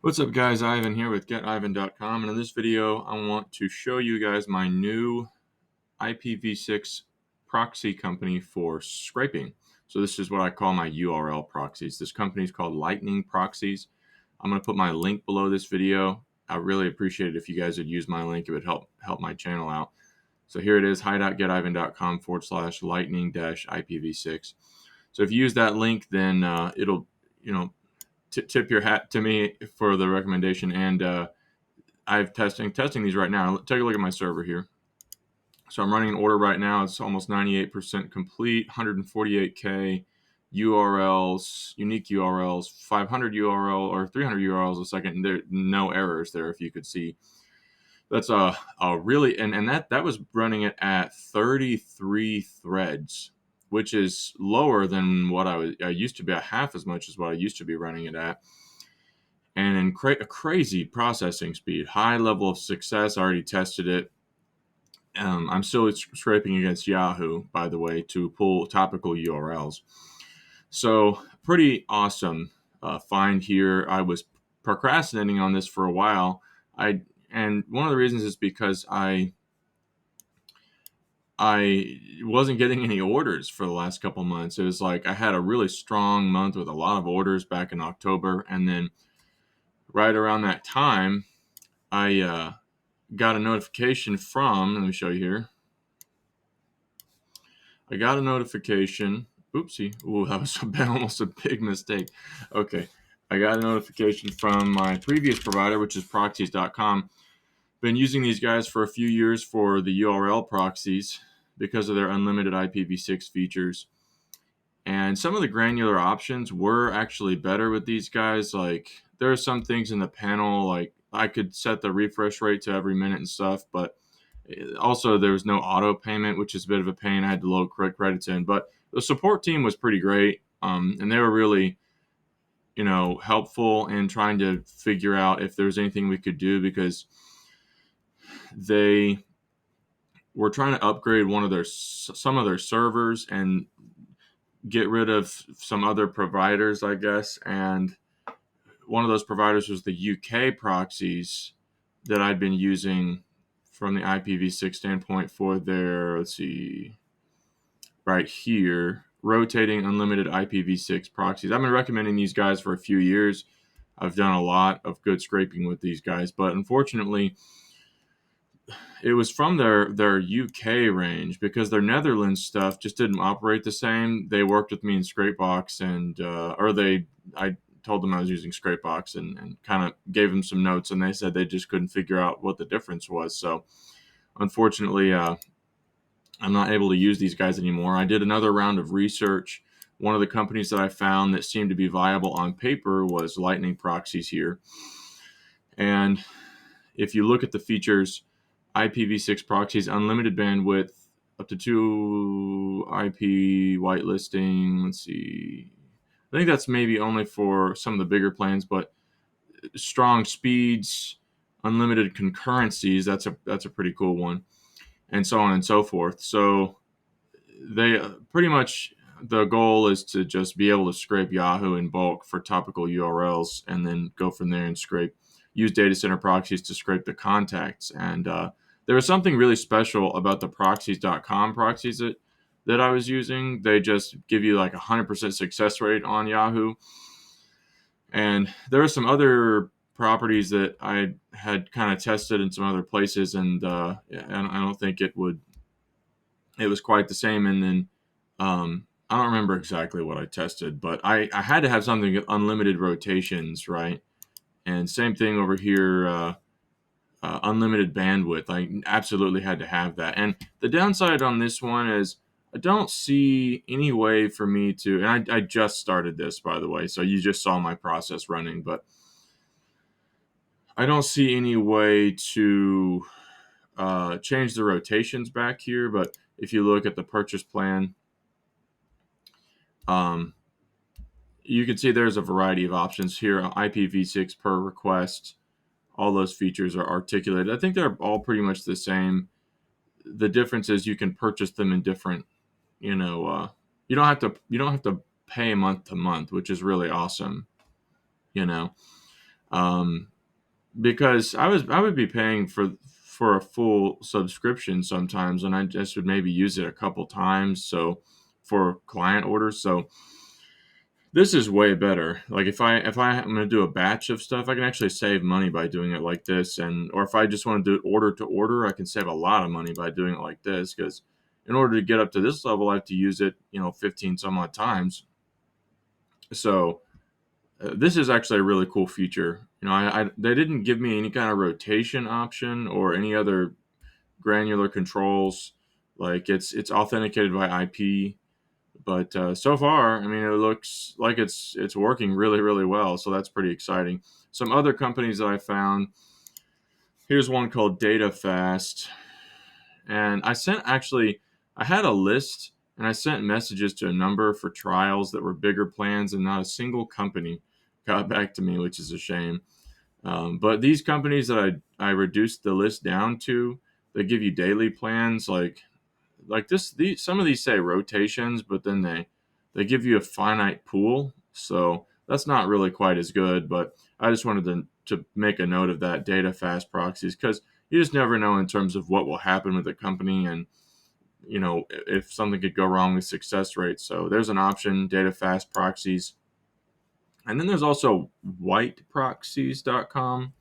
What's up guys, Ivan here with getivan.com, and in this video I want to show you guys my new IPv6 proxy company for scraping. So this is what I call my URL proxies. This company is called Lightning Proxies. I'm going to put my link below this video. I really appreciate it if you guys would use my link. It would help my channel out. So here it is, hi.getivan.com/lightning-IPv6. So if you use that link, then it'll, tip your hat to me for the recommendation. And I'm testing these right now. Take a look at my server here. So I'm running an order right now. It's almost 98% complete, 148K URLs, unique URLs, 500 URL or 300 URLs a second. And there no errors there, if you could see. That's a really, and that was running it at 33 threads, which is lower than what I used to be, at half as much as what I used to be running it at. And in a crazy processing speed, high level of success. I already tested it. I'm still scraping against Yahoo, by the way, to pull topical URLs. So pretty awesome find here. I was procrastinating on this for a while. And one of the reasons is because I wasn't getting any orders for the last couple months. It was like I had a really strong month with a lot of orders back in October, and then right around that time, I got a notification from, let me show you here. I got a notification. Oopsie. Ooh, that was almost a big mistake. Okay. I got a notification from my previous provider, which is proxies.com. Been using these guys for a few years for the URL proxies because of their unlimited IPv6 features. And some of the granular options were actually better with these guys. Like, there are some things in the panel, like I could set the refresh rate to every minute and stuff, but also there was no auto payment, which is a bit of a pain. I had to load credits in, but the support team was pretty great. And they were really, helpful in trying to figure out if there was anything we could do, because they were trying to upgrade some of their servers and get rid of some other providers, I guess. And one of those providers was the UK proxies that I'd been using from the IPv6 standpoint for their, let's see, right here, rotating unlimited IPv6 proxies. I've been recommending these guys for a few years. I've done a lot of good scraping with these guys, but unfortunately, it was from their UK range, because their Netherlands stuff just didn't operate the same. They worked with me in Scrapebox, and I told them I was using Scrapebox and kind of gave them some notes, and they said they just couldn't figure out what the difference was. So unfortunately, I'm not able to use these guys anymore. I did another round of research. One of the companies that I found that seemed to be viable on paper was Lightning Proxies here. And if you look at the features, IPv6 proxies, unlimited bandwidth, up to 2 IP whitelisting. Let's see. I think that's maybe only for some of the bigger plans, but strong speeds, unlimited concurrencies. That's a pretty cool one, and so on and so forth. So they pretty much, the goal is to just be able to scrape Yahoo in bulk for topical URLs, and then go from there and use data center proxies to scrape the contacts. And there was something really special about the proxies.com proxies that I was using. They just give you like 100% success rate on Yahoo. And there are some other properties that I had kind of tested in some other places, and I don't think it was quite the same. And then I don't remember exactly what I tested, but I had to have something with unlimited rotations, right? And same thing over here, unlimited bandwidth. I absolutely had to have that. And the downside on this one is I don't see any way for me to, and I just started this, by the way, so you just saw my process running, but I don't see any way to change the rotations back here. But if you look at the purchase plan, you can see there's a variety of options here. IPv6 per request, all those features are articulated. I think they're all pretty much the same. The difference is you can purchase them in different, you don't have to pay month to month, which is really awesome. Because I would be paying for a full subscription sometimes, and I just would maybe use it a couple times. So for client orders, so this is way better. Like if I'm going to do a batch of stuff, I can actually save money by doing it like this. And or if I just want to do it order to order, I can save a lot of money by doing it like this, because in order to get up to this level, I have to use it, 15 some odd times. So this is actually a really cool feature. They didn't give me any kind of rotation option or any other granular controls. Like it's authenticated by IP. But so far, I mean, it looks like it's working really, really well. So that's pretty exciting. Some other companies that I found. Here's one called DataFast, and I had a list and I sent messages to a number for trials that were bigger plans, and not a single company got back to me, which is a shame. But these companies that I reduced the list down to, they give you daily plans like this. Some of these say rotations, but then they give you a finite pool, so that's not really quite as good. But I just wanted to make a note of that, DataFast proxies, because you just never know in terms of what will happen with the company, and if something could go wrong with success rate. So there's an option, DataFast proxies. And then there's also whiteproxies.com.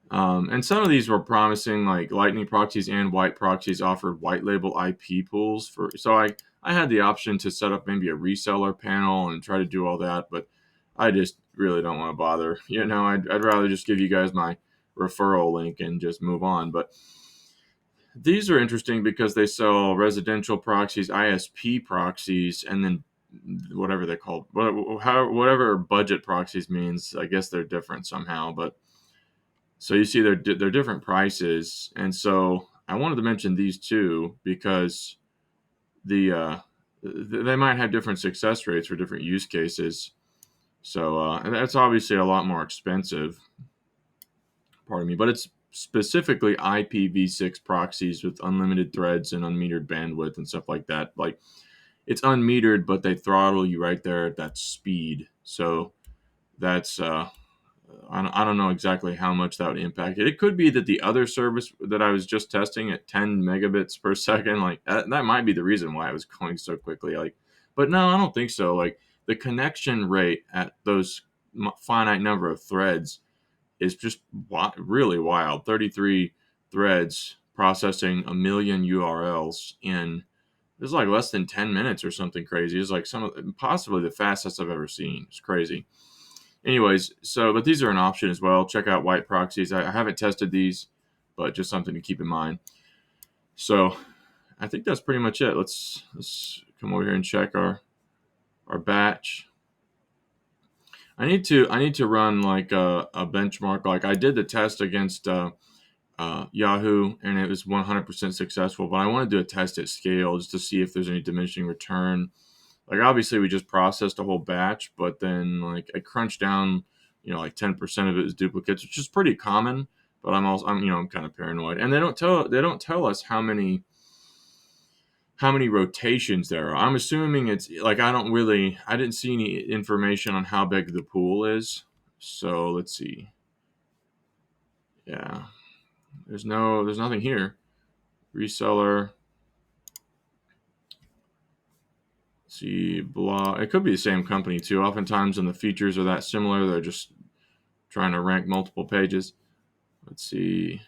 And some of these were promising, like Lightning Proxies and White Proxies offered white label IP pools so I had the option to set up maybe a reseller panel and try to do all that, but I just really don't want to bother. I'd rather just give you guys my referral link and just move on. But these are interesting because they sell residential proxies, ISP proxies, and then whatever they're called, whatever budget proxies means. I guess they're different somehow, but so you see they're different prices, and so I wanted to mention these two because they might have different success rates for different use cases. So and that's obviously a lot more expensive. Pardon me, but it's specifically IPv6 proxies with unlimited threads and unmetered bandwidth and stuff like that. Like it's unmetered, but they throttle you right there at that speed. So that's I don't know exactly how much that would impact it. It could be that the other service that I was just testing at 10 megabits per second, like that might be the reason why it was going so quickly. Like, but no, I don't think so. Like the connection rate at those finite number of threads is just really wild. 33 threads processing a million URLs in it was like less than 10 minutes or something crazy. It's like possibly the fastest I've ever seen. It's crazy. Anyways, but these are an option as well. Check out white proxies. I haven't tested these, but just something to keep in mind. So I think that's pretty much it. Let's come over here and check our batch. I need to run like a benchmark. Like I did the test against Yahoo, and it was 100% successful. But I want to do a test at scale just to see if there's any diminishing return. Like obviously we just processed a whole batch, but then like I crunched down, like 10% of it is duplicates, which is pretty common. But I'm kind of paranoid, and they don't tell us how many rotations there are. I'm assuming it's like I didn't see any information on how big the pool is. So let's see. Yeah, there's nothing here. Reseller. See, blah. It could be the same company too. Oftentimes, when the features are that similar, they're just trying to rank multiple pages. Let's see.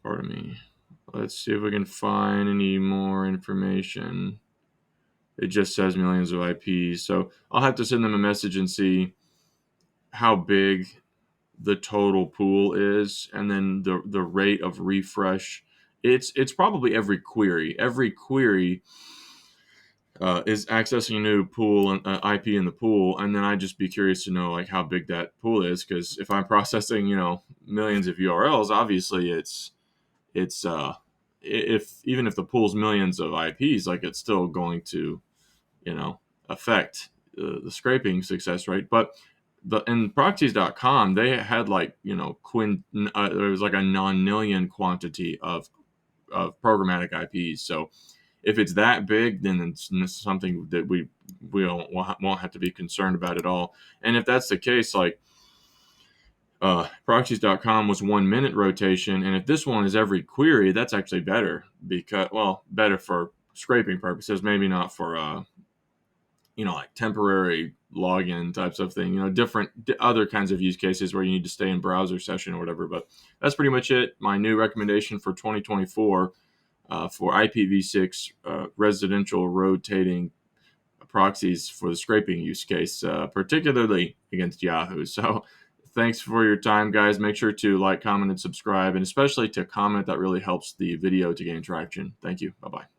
Pardon me. Let's see if we can find any more information. It just says millions of IPs. So I'll have to send them a message and see how big the total pool is, and then the rate of refresh. It's probably every query. Every query is accessing a new pool and IP in the pool, and then I'd just be curious to know like how big that pool is, because if I'm processing millions of URLs, obviously it's if even if the pool's millions of IPs, like it's still going to affect the scraping success rate. But in proxies.com they had like there was like a non-million quantity of programmatic IPs. So if it's that big, then it's something that we we won't have to be concerned about it all. And if that's the case, like proxies.com was 1 minute rotation, and if this one is every query, that's actually better, because, well, better for scraping purposes, maybe not for like temporary login types of thing, different other kinds of use cases where you need to stay in browser session or whatever. But that's pretty much it. My new recommendation for 2024 for IPv6 residential rotating proxies for the scraping use case, particularly against Yahoo. So thanks for your time, guys. Make sure to like, comment, and subscribe, and especially to comment. That really helps the video to gain traction. Thank you. Bye-bye.